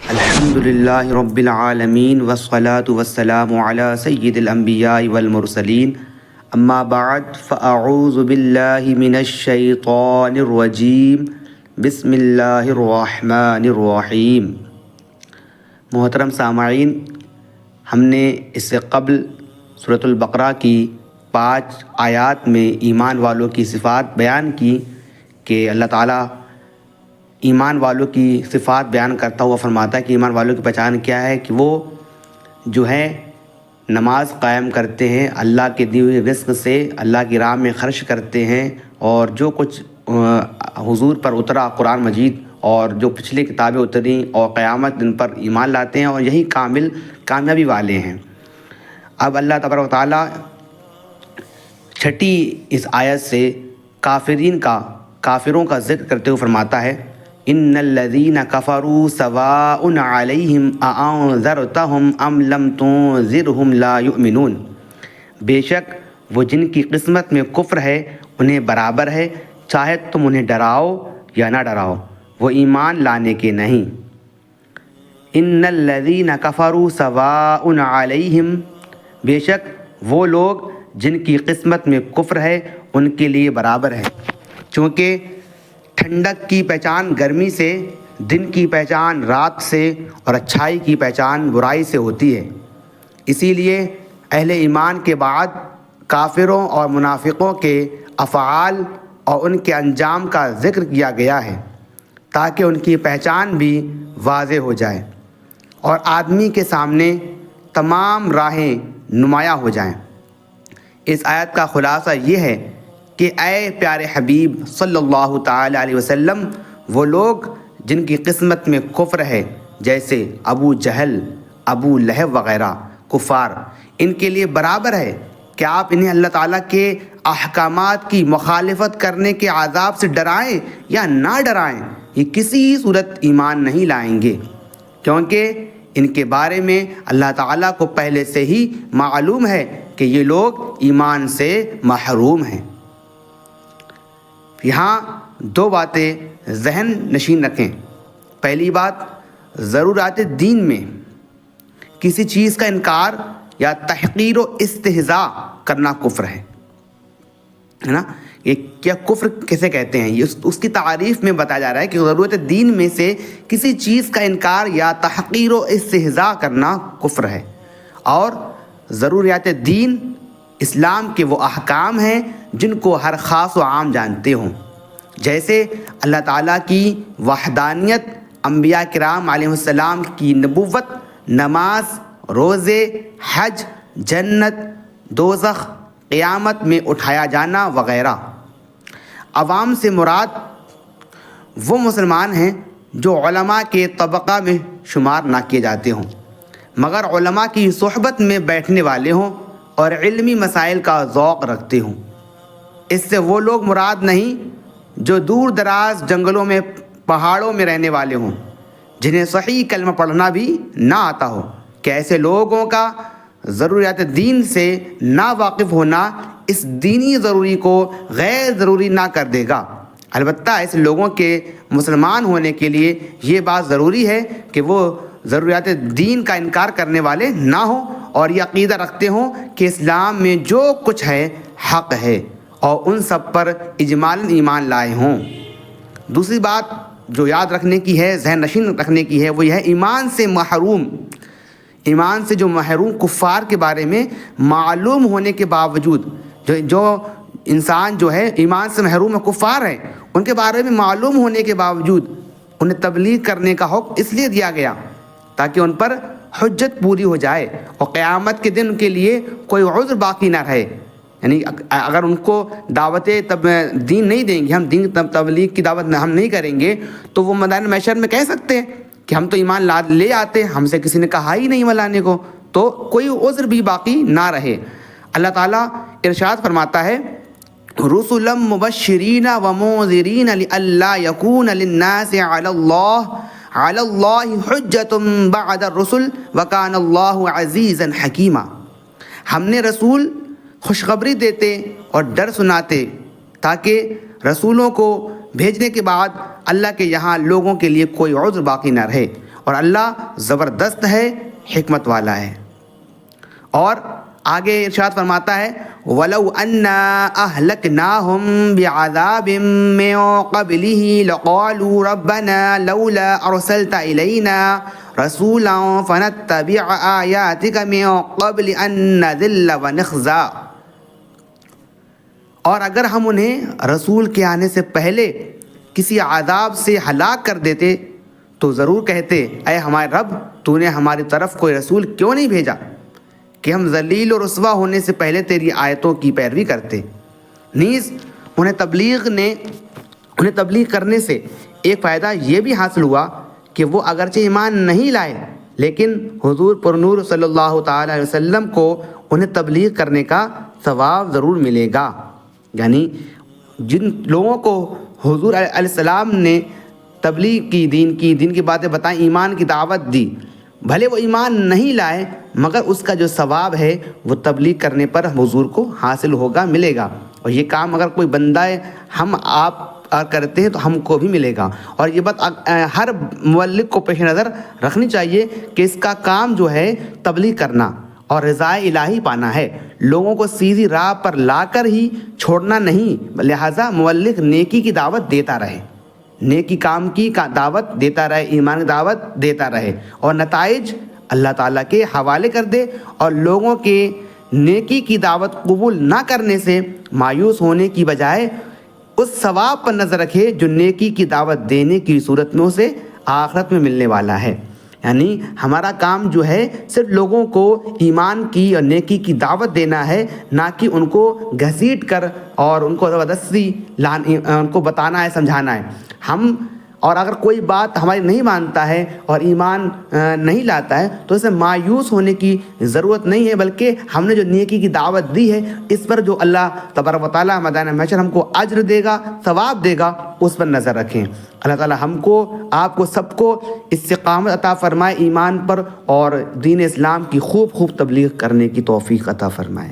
الحمد للہ رب العالمین والصلاة والسلام علی سید الانبیاء والمرسلین اما بعد فاعوذ باللہ من الشیطان الرجیم بسم اللہ الرحمن الرحیم۔ محترم سامعین، ہم نے اس سے قبل سورۃ البقرہ کی 5 آیات میں ایمان والوں کی صفات بیان کی کہ اللہ تعالیٰ ایمان والوں کی صفات بیان کرتا ہوا فرماتا ہے کہ ایمان والوں کی پہچان کیا ہے کہ وہ جو ہے نماز قائم کرتے ہیں، اللہ کے دیے ہوئے رزق سے اللہ کی راہ میں خرچ کرتے ہیں، اور جو کچھ حضور پر اترا قرآن مجید اور جو پچھلی کتابیں اتریں اور قیامت دن پر ایمان لاتے ہیں، اور یہی کامل کامیابی والے ہیں۔ اب اللہ تبارک و تعالیٰ چھٹی اس آیت سے کافروں کا ذکر کرتے ہوئے فرماتا ہے ان الذین کفروا سواء علیہم اانذرتہم ام لم تنذرہم لا یؤمنون۔ بے شک وہ جن کی قسمت میں کفر ہے انہیں برابر ہے، چاہے تم انہیں ڈراؤ یا نہ ڈراؤ، وہ ایمان لانے کے نہیں۔ ان الذین کفروا سواء علیہم، بے شک وہ لوگ جن کی قسمت میں کفر ہے ان کے لیے برابر ہے، چونکہ ٹھنڈک کی پہچان گرمی سے، دن کی پہچان رات سے، اور اچھائی کی پہچان برائی سے ہوتی ہے۔ اسی لیے اہل ایمان کے بعد کافروں اور منافقوں کے افعال اور ان کے انجام کا ذکر کیا گیا ہے تاکہ ان کی پہچان بھی واضح ہو جائے اور آدمی کے سامنے تمام راہیں نمایاں ہو جائیں۔ اس آیت کا خلاصہ یہ ہے کہ اے پیارے حبیب صلی اللہ تعالی علیہ وسلم، وہ لوگ جن کی قسمت میں کفر ہے جیسے ابو جہل، ابو لہب وغیرہ کفار، ان کے لیے برابر ہے کہ آپ انہیں اللہ تعالیٰ کے احکامات کی مخالفت کرنے کے عذاب سے ڈرائیں یا نہ ڈرائیں، یہ کسی صورت ایمان نہیں لائیں گے، کیونکہ ان کے بارے میں اللہ تعالیٰ کو پہلے سے ہی معلوم ہے کہ یہ لوگ ایمان سے محروم ہیں۔ یہاں 2 باتیں ذہن نشین رکھیں۔ پہلی بات، ضرورات دین میں کسی چیز کا انکار یا تحقیر و استہزاء کرنا کفر ہے نا۔ یہ کیا کفر کیسے کہتے ہیں، یہ اس کی تعریف میں بتایا جا رہا ہے کہ ضرورت دین میں سے کسی چیز کا انکار یا تحقیر و استہزاء کرنا کفر ہے، اور ضروریات دین اسلام کے وہ احکام ہیں جن کو ہر خاص و عام جانتے ہوں، جیسے اللہ تعالیٰ کی وحدانیت، انبیاء کرام علیہ السلام کی نبوت، نماز، روزے، حج، جنت، دوزخ، قیامت میں اٹھایا جانا وغیرہ۔ عوام سے مراد وہ مسلمان ہیں جو علماء کے طبقہ میں شمار نہ کیے جاتے ہوں، مگر علماء کی صحبت میں بیٹھنے والے ہوں اور علمی مسائل کا ذوق رکھتے ہوں۔ اس سے وہ لوگ مراد نہیں جو دور دراز جنگلوں میں، پہاڑوں میں رہنے والے ہوں، جنہیں صحیح کلمہ پڑھنا بھی نہ آتا ہو، کہ ایسے لوگوں کا ضروریات دین سے نا واقف ہونا اس دینی ضروری کو غیر ضروری نہ کر دے گا۔ البتہ ایسے لوگوں کے مسلمان ہونے کے لیے یہ بات ضروری ہے کہ وہ ضروریات دین کا انکار کرنے والے نہ ہوں اور یہ عقیدہ رکھتے ہوں کہ اسلام میں جو کچھ ہے حق ہے، اور ان سب پر اجمالاً ایمان لائے ہوں۔ دوسری بات جو یاد رکھنے کی ہے، ذہن نشین رکھنے کی ہے، وہ یہ ہے ایمان سے جو محروم کفار کے بارے میں معلوم ہونے کے باوجود، جو انسان جو ہے ایمان سے محروم کفار ہیں، ان کے بارے میں معلوم ہونے کے باوجود انہیں تبلیغ کرنے کا حکم اس لیے دیا گیا تاکہ ان پر حجت پوری ہو جائے اور قیامت کے دن ان کے لیے کوئی عذر باقی نہ رہے۔ یعنی اگر ان کو دعوت دین نہیں دیں گے، ہم دین تبلیغ کی دعوت ہم نہیں کریں گے، تو وہ میدان محشر میں کہہ سکتے ہیں کہ ہم تو ایمان لے آتے، ہم سے کسی نے کہا ہی نہیں ایمان لانے کو، تو کوئی عذر بھی باقی نہ رہے۔ اللہ تعالیٰ ارشاد فرماتا ہے رسلا مبشرین ومنذرین لئلا یکون للناس علی اللہ حجۃ بعد الرسل وکان اللہ عزیزا حکیما۔ ہم نے رسول خوشخبری دیتے اور ڈر سناتے تاکہ رسولوں کو بھیجنے کے بعد اللہ کے یہاں لوگوں کے لیے کوئی عذر باقی نہ رہے، اور اللہ زبردست ہے، حکمت والا ہے۔ اور آگے ارشاد فرماتا ہے وَلَوْ أَنَّا أَهْلَكْنَاهُمْ بِعَذَابٍ مِّن قَبْلِهِ لَقَالُوا رَبَّنَا لَوْلَا أَرْسَلْتَ إِلَيْنَا رَسُولًا فَنَتَّبِعَ آيَاتِكَ مِن قَبْلِ أَن نَّذِلَّ وَنَخْزَىٰ۔ اور اگر ہم انہیں رسول کے آنے سے پہلے کسی عذاب سے ہلاک کر دیتے تو ضرور کہتے اے ہمارے رب تو نے ہماری طرف کوئی رسول کیوں نہیں بھیجا کہ ہم ذلیل و رسوا ہونے سے پہلے تیری آیتوں کی پیروی کرتے۔ نیز انہیں تبلیغ کرنے سے ایک فائدہ یہ بھی حاصل ہوا کہ وہ اگرچہ ایمان نہیں لائے لیکن حضور پر نور صلی اللہ تعالی علیہ وسلم کو انہیں تبلیغ کرنے کا ثواب ضرور ملے گا۔ یعنی جن لوگوں کو حضور علیہ السلام نے تبلیغ کی، دین کی باتیں بتائیں، ایمان کی دعوت دی، بھلے وہ ایمان نہیں لائے مگر اس کا جو ثواب ہے وہ تبلیغ کرنے پر حضور کو حاصل ہوگا، ملے گا۔ اور یہ کام اگر کوئی بندہ ہم آپ کرتے ہیں تو ہم کو بھی ملے گا۔ اور یہ بات ہر مبلغ کو پیش نظر رکھنی چاہیے کہ اس کا کام جو ہے تبلیغ کرنا اور رضائے الہی پانا ہے، لوگوں کو سیدھی راہ پر لا کر ہی چھوڑنا نہیں۔ لہٰذا مبلغ نیکی کی دعوت دیتا رہے، نیکی کام کی دعوت دیتا رہے، ایمان کی دعوت دیتا رہے، اور نتائج اللہ تعالیٰ کے حوالے کر دے، اور لوگوں کے نیکی کی دعوت قبول نہ کرنے سے مایوس ہونے کی بجائے اس ثواب پر نظر رکھے جو نیکی کی دعوت دینے کی صورت میں اسے آخرت میں ملنے والا ہے۔ یعنی ہمارا کام جو ہے صرف لوگوں کو ایمان کی اور نیکی کی دعوت دینا ہے، نہ کہ ان کو گھسیٹ کر اور ان کو زبردستی ان کو بتانا ہے، سمجھانا ہے۔ اور اگر کوئی بات ہماری نہیں مانتا ہے اور ایمان نہیں لاتا ہے تو اسے مایوس ہونے کی ضرورت نہیں ہے، بلکہ ہم نے جو نیکی کی دعوت دی ہے اس پر جو اللہ تبارک و تعالیٰ میدان محشر ہم کو اجر دے گا، ثواب دے گا، اس پر نظر رکھیں۔ اللہ تعالیٰ ہم کو، آپ کو، سب کو استقامت عطا فرمائے ایمان پر، اور دین اسلام کی خوب تبلیغ کرنے کی توفیق عطا فرمائے۔